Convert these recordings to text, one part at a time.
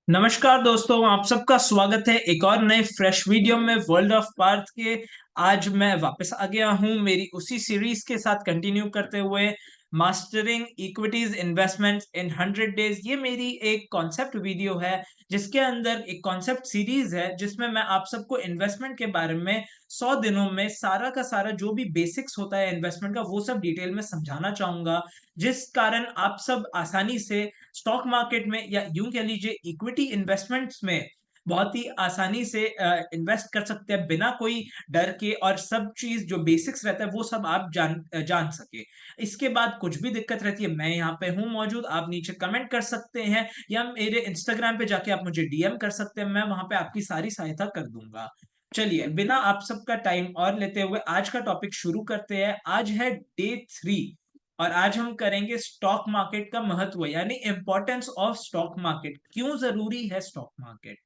नमस्कार दोस्तों, आप सबका स्वागत है एक और नए फ्रेश वीडियो में वर्ल्ड ऑफ पार्थ के। आज मैं वापस आ गया हूं मेरी उसी सीरीज के साथ कंटिन्यू करते हुए, mastering equities investments in 100 days. ये मेरी एक कॉन्सेप्ट वीडियो है जिसके अंदर एक कॉन्सेप्ट सीरीज है जिसमें मैं आप सबको इन्वेस्टमेंट के बारे में 100 दिनों में सारा का सारा जो भी बेसिक्स होता है इन्वेस्टमेंट का वो सब डिटेल में समझाना चाहूंगा, जिस कारण आप सब आसानी से स्टॉक मार्केट में या यूं कह लीजिए इक्विटी इन्वेस्टमेंट्स में बहुत ही आसानी से इन्वेस्ट कर सकते हैं बिना कोई डर के, और सब चीज जो बेसिक्स रहता है वो सब आप जान सके। इसके बाद कुछ भी दिक्कत रहती है, मैं यहाँ पे हूँ मौजूद, आप नीचे कमेंट कर सकते हैं या मेरे इंस्टाग्राम पे जाके आप मुझे डीएम कर सकते हैं, मैं वहां पे आपकी सारी सहायता कर दूंगा। चलिए बिना आप सबका टाइम और लेते हुए आज का टॉपिक शुरू करते हैं। आज है डे 3 और आज हम करेंगे स्टॉक मार्केट का महत्व, यानी इंपॉर्टेंस ऑफ स्टॉक मार्केट, क्यों जरूरी है स्टॉक मार्केट।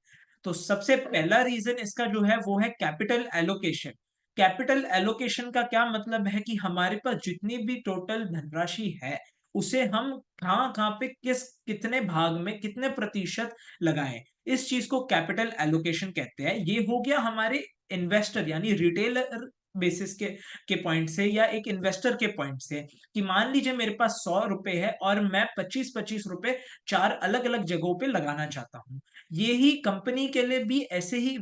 तो सबसे पहला रीजन इसका जो है वो है कैपिटल एलोकेशन। कैपिटल एलोकेशन का क्या मतलब है कि हमारे पास जितनी भी टोटल धनराशि है उसे हम कहाँ कहाँ पे किस कितने भाग में कितने प्रतिशत लगाएं, इस चीज को कैपिटल एलोकेशन कहते हैं। ये हो गया हमारे इन्वेस्टर यानी रिटेलर बेसिस के पॉइंट से या एक इन्वेस्टर के पॉइंट से, कि मान लीजिए मेरे पास 100 रुपए है और मैं 25-25 रुपए चार अलग अलग जगहों पे लगाना चाहता हूँ। ये ही कंपनी के लिए भी ऐसे ही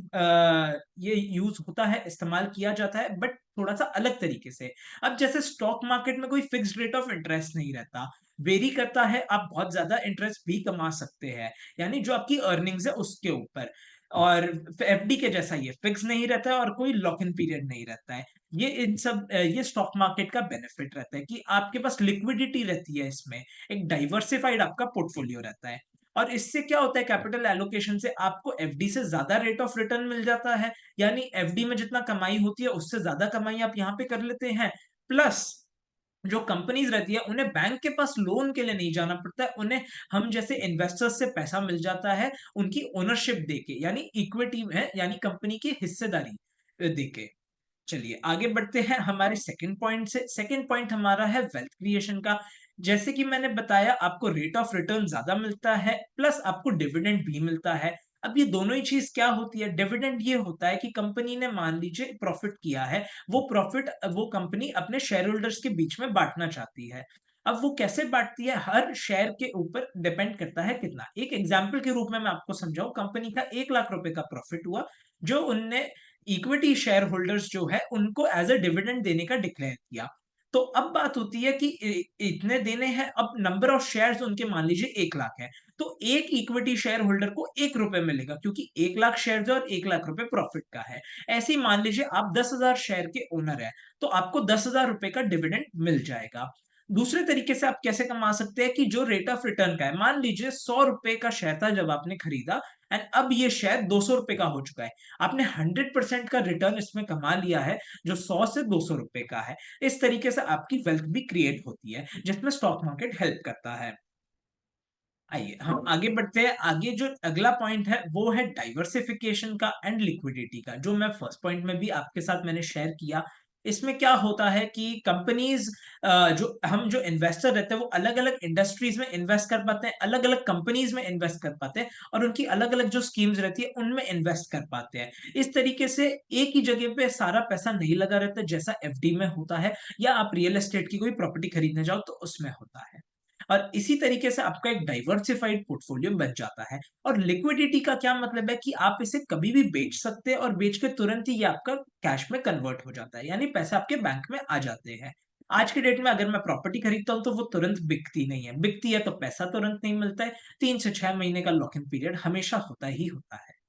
ये यूज होता है, इस्तेमाल किया जाता है, बट थोड़ा सा अलग तरीके से। अब जैसे स्टॉक मार्केट में कोई फिक्स्ड रेट ऑफ इंटरेस्ट नहीं रहता, वेरी करता है, आप बहुत ज्यादा इंटरेस्ट भी कमा सकते हैं, यानी जो आपकी अर्निंग्स है उसके ऊपर। और एफडी के जैसा ये फिक्स नहीं रहता है और कोई लॉक इन पीरियड नहीं रहता है। ये इन सब ये स्टॉक मार्केट का बेनिफिट रहता है कि आपके पास लिक्विडिटी रहती है, इसमें एक डाइवर्सिफाइड आपका पोर्टफोलियो रहता है। और इससे क्या होता है, कैपिटल एलोकेशन से आपको एफडी से ज्यादा रेट ऑफ रिटर्न मिल जाता है, यानी एफडी में जितना कमाई होती है उससे ज्यादा कमाई आप यहाँ पे कर लेते हैं। प्लस जो कंपनीज रहती है उन्हें बैंक के पास लोन के लिए नहीं जाना पड़ता है, उन्हें हम जैसे इन्वेस्टर्स से पैसा मिल जाता है उनकी ओनरशिप देके, यानी इक्विटी है, यानी कंपनी की हिस्सेदारी देके। चलिए आगे बढ़ते हैं हमारे सेकंड पॉइंट से। सेकंड पॉइंट हमारा है वेल्थ क्रिएशन का। जैसे कि मैंने बताया, आपको रेट ऑफ रिटर्न ज्यादा मिलता है, प्लस आपको डिविडेंड भी मिलता है। अब ये दोनों ही चीज क्या होती है, डिविडेंड ये होता है कि कंपनी ने मान लीजिए प्रॉफिट किया है, वो प्रॉफिट वो कंपनी अपने शेयर होल्डर्स के बीच में बांटना चाहती है। अब वो कैसे बांटती है, हर शेयर के ऊपर डिपेंड करता है कितना। एक एग्जाम्पल के रूप में मैं आपको समझाऊं, कंपनी का 1 लाख रुपए का प्रॉफिट हुआ जो उनने इक्विटी शेयर होल्डर्स जो है उनको एज अ डिविडेंड देने का डिक्लेयर किया। तो अब बात होती है कि इतने देने हैं, अब नंबर ऑफ शेयर्स उनके मान लीजिए 1 लाख है, तो एक इक्विटी शेयर होल्डर को 1 रुपए मिलेगा क्योंकि 1 लाख शेयर और 1 लाख रुपए प्रॉफिट का है। ऐसे ही मान लीजिए आप 10,000 शेयर के ओनर है, तो आपको 10,000 रुपए का डिविडेंड मिल जाएगा। दूसरे तरीके से आप कैसे कमा सकते हैं कि जो रेट ऑफ रिटर्न का है, मान लीजिए 100 रुपए का शेयर था जब आपने खरीदा, एंड अब ये शेयर 200 रुपए का हो चुका है, आपने 100% का रिटर्न इसमें कमा लिया है जो 100 से 200 रुपए का है। इस तरीके से आपकी वेल्थ भी क्रिएट होती है जिसमें स्टॉक मार्केट हेल्प करता है। आइए हम आगे बढ़ते हैं। आगे जो अगला पॉइंट है वो है डाइवर्सिफिकेशन का एंड लिक्विडिटी का, जो मैं फर्स्ट पॉइंट में भी आपके साथ मैंने शेयर किया। इसमें क्या होता है कि कंपनीज, जो इन्वेस्टर रहते हैं वो अलग अलग इंडस्ट्रीज में इन्वेस्ट कर पाते हैं, अलग अलग कंपनीज में इन्वेस्ट कर पाते हैं, और उनकी अलग अलग जो स्कीम्स रहती है उनमें इन्वेस्ट कर पाते हैं। इस तरीके से एक ही जगह पे सारा पैसा नहीं लगा रहता जैसा एफडी में होता है, या आप रियल एस्टेट की कोई प्रॉपर्टी खरीदने जाओ तो उसमें होता है। और इसी तरीके से आपका एक डाइवर्सिफाइड पोर्टफोलियो बन जाता है। और लिक्विडिटी का क्या मतलब है कि आप इसे कभी भी बेच सकते हैं और बेच के तुरंत ही ये आपका कैश में कन्वर्ट हो जाता है, यानी पैसे आपके बैंक में आ जाते हैं। आज के डेट में अगर मैं प्रॉपर्टी खरीदता हूं तो वो तुरंत बिकती नहीं है, बिकती है तो पैसा तुरंत नहीं मिलता है, 3 से 6 महीने का लॉक इन पीरियड हमेशा होता ही होता है।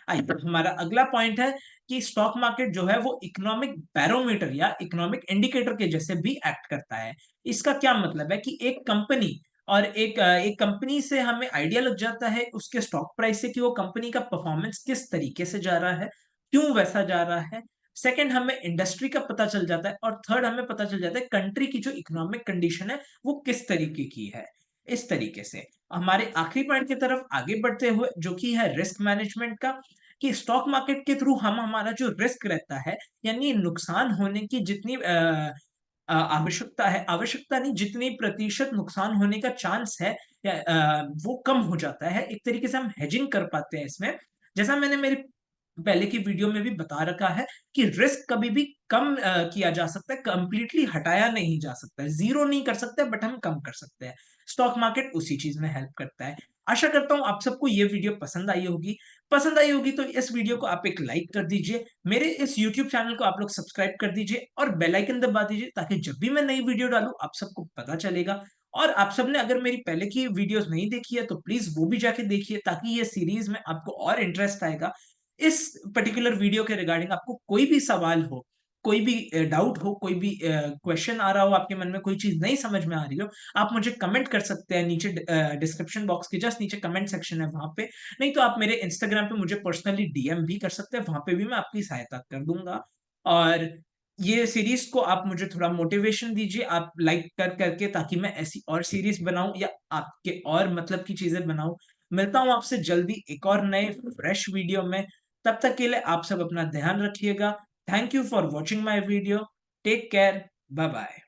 आइए हमारा अगला पॉइंट है कि स्टॉक मार्केट जो है वो इकोनॉमिक बैरोमीटर या इकोनॉमिक इंडिकेटर के जैसे भी एक्ट करता है। इसका क्या मतलब है कि एक कंपनी और एक कंपनी से हमें आइडिया लग जाता है उसके स्टॉक प्राइस से कि वो कंपनी का परफॉर्मेंस किस तरीके से जा रहा है, क्यों वैसा जा रहा है। सेकंड, हमें इंडस्ट्री का पता चल जाता है, और थर्ड हमें पता चल जाता है कंट्री की जो इकोनॉमिक कंडीशन है वो किस तरीके की है। इस तरीके से हमारे आखिरी पॉइंट की तरफ आगे बढ़ते हुए, जो कि है रिस्क मैनेजमेंट का, कि स्टॉक मार्केट के थ्रू हम हमारा जो रिस्क रहता है, यानी नुकसान होने की जितनी आवश्यकता है, आवश्यकता नहीं, जितनी प्रतिशत नुकसान होने का चांस है या वो कम हो जाता है। एक तरीके से हम हेजिंग कर पाते हैं इसमें। जैसा मैंने मेरी पहले की वीडियो में भी बता रखा है कि रिस्क कभी भी कम किया जा सकता है, कंप्लीटली हटाया नहीं जा सकता है। ज़ीरो नहीं कर सकते बट हम कम कर सकते हैं। स्टॉक मार्केट उसी चीज़ में हेल्प करता है। आशा करता हूँ आप सबको ये वीडियो पसंद आई होगी। पसंद आई होगी तो इस वीडियो को आप एक लाइक कर दीजिए। मेरे इस यूट्यूब चैनल को आप लोग सब्सक्राइब कर दीजिए और बेल आइकन दबा दीजिए ताकि जब भी मैं नई वीडियो डालूँ आप सबको पता चलेगा। और आप सबने अगर मेरी पहले की वीडियोस नहीं देखी है तो प्लीज़ वो भी जाके देखिए ताकि ये सीरीज़ में आपको और इंटरेस्ट आएगा। इस पर्टिकुलर वीडियो के रिगार्डिंग आपको कोई भी सवाल हो, कोई भी डाउट हो, कोई भी क्वेश्चन आ रहा हो, आपके मन में कोई चीज़ नहीं समझ में आ रही हो, आप मुझे कमेंट कर सकते हैं नीचे डिस्क्रिप्शन बॉक्स के जस्ट नीचे कमेंट सेक्शन है वहाँ पे। नहीं तो आप मेरे इंस्टाग्राम पे मुझे पर्सनली डीएम भी कर सकते हैं, वहाँ पे भी मैं आपकी सहायता कर दूँगा। और ये सीरीज़ को आप मुझे थोड़ा मोटिवेशन दीजिए, आप लाइक कर करके ताकि मैं ऐसी और सीरीज़ बनाऊँ या आपके और मतलब की चीज़ें बनाऊँ। मिलता हूँ आपसे जल्दी एक और नए फ्रेश वीडियो में। तब तक के लिए आप सब अपना ध्यान रखिएगा। Thank you for watching my video. Take care. Bye bye.